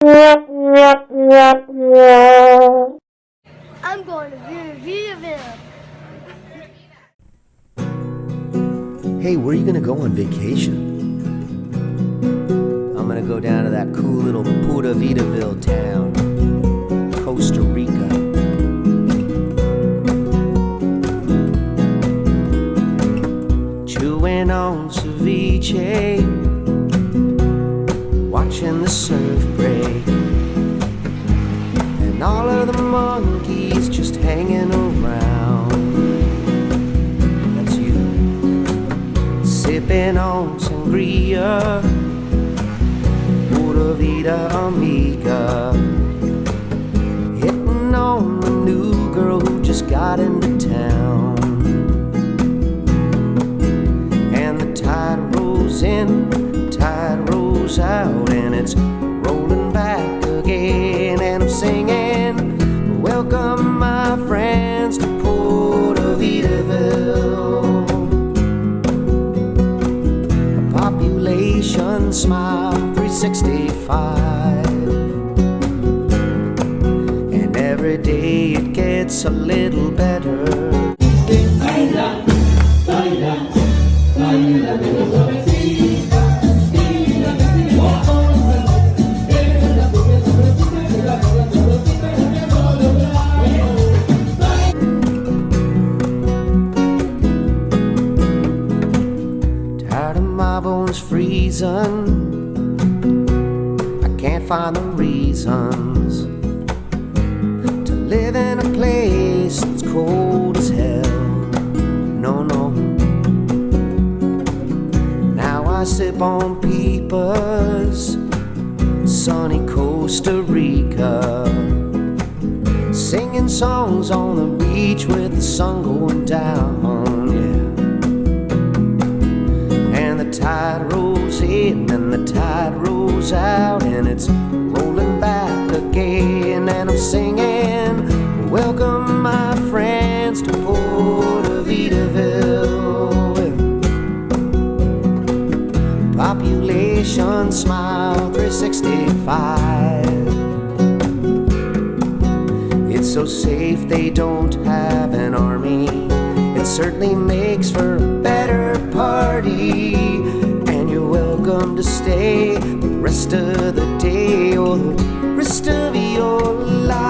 I'm going to Vietnam. Hey, where are you gonna go on vacation? I'm gonna go down to that cool little Puerto Vitaville town, Costa Rica. Chewing on ceviche, watching the surf break, and all of the monkeys just hanging around. That's you, sipping on sangria, pura vida amiga, hitting on the new girl who just got into town. And the tide rolls in, tide rolls out, and it's rolling back again. And I'm singing, welcome my friends to Puerto Vitaville. A population smile 365, and every day it gets a little better. Tired of my bones freezing, I can't find the reasons to live in a place that's cold as hell. No, no. Now I sip on peepers, sunny Costa Rica, singing songs on the beach with the sun going down, yeah. And the tide rolls in and the tide rolls out, and it's rolling back again. And I'm singing, welcome my friends to Puerto Vitaville. Population smile 365. It's so safe they don't have an army. It certainly makes for a better party. And you're welcome to stay the rest of the day or the rest of your life.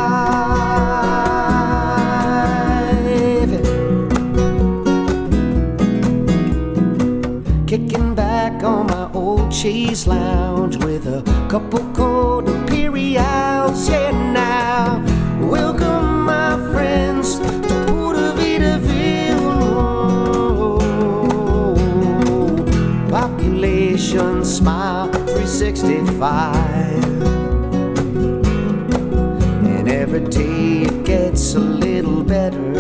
Kicking back on my old cheese lounge with a couple cold imperials, yeah. Now welcome my friends to Puerto Vitaville. Population smile 365, and every day it gets a little better.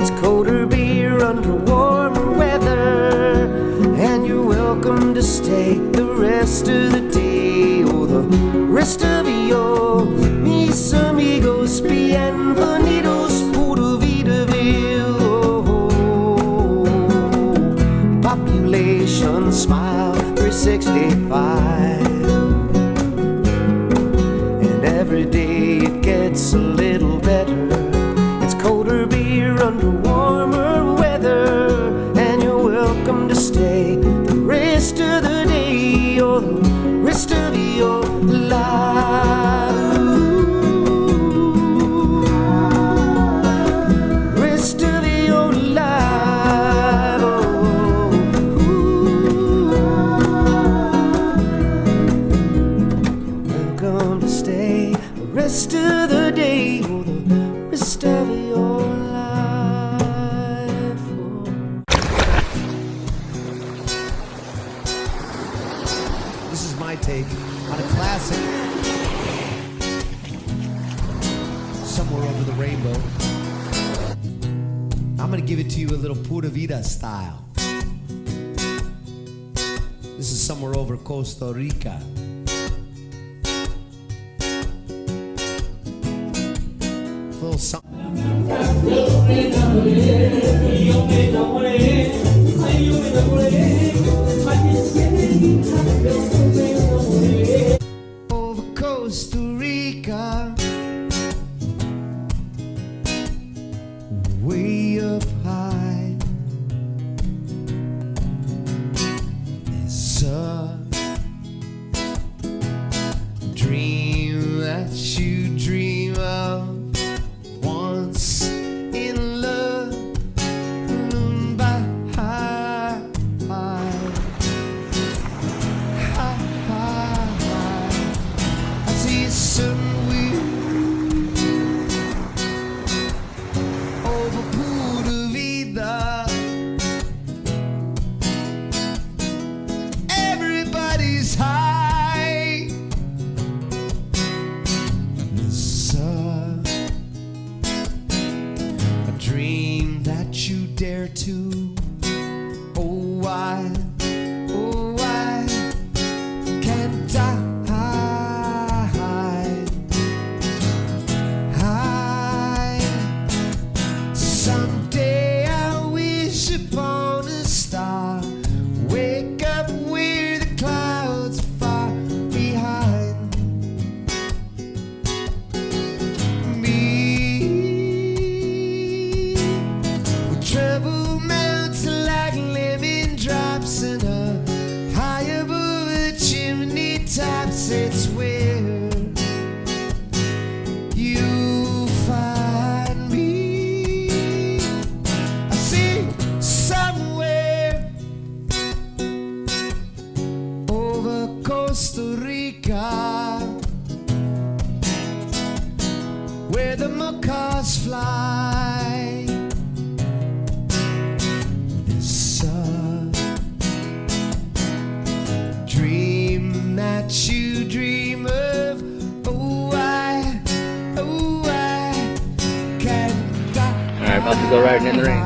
It's colder beer under warmer weather, and you're welcome to stay the rest of the day or the rest of your mis amigos. Bienvenidos Puerto Vitaville. Population smile 365, and every day it gets a little better. It's colder beer under warmer weather, and you're welcome to stay the rest of the day or the rest of your life. Rest of your life. Welcome to stay the rest of the day or the rest of your life. This is my take on a classic, Somewhere Over the Rainbow. I'm gonna give it to you a little Pura Vida style. This is Somewhere Over Costa Rica. A little something. Over Costa Costa Rica, way up high. There's a dream that you dream of once in love, by high, high, high, high. I see a certain wheel over Puerto Vida. Everybody's high. There's a dream that you dare to. Oh, why can't I? Someday I wish upon a star, wake up where the clouds are far behind me. Where trouble mounts like lemon drops, and high above the chimney tops, it's where you find me. I see somewhere over Costa Rica, where the macaws fly. This dream that you dream of. Oh, I can't die. Alright, about to go riding in the rain.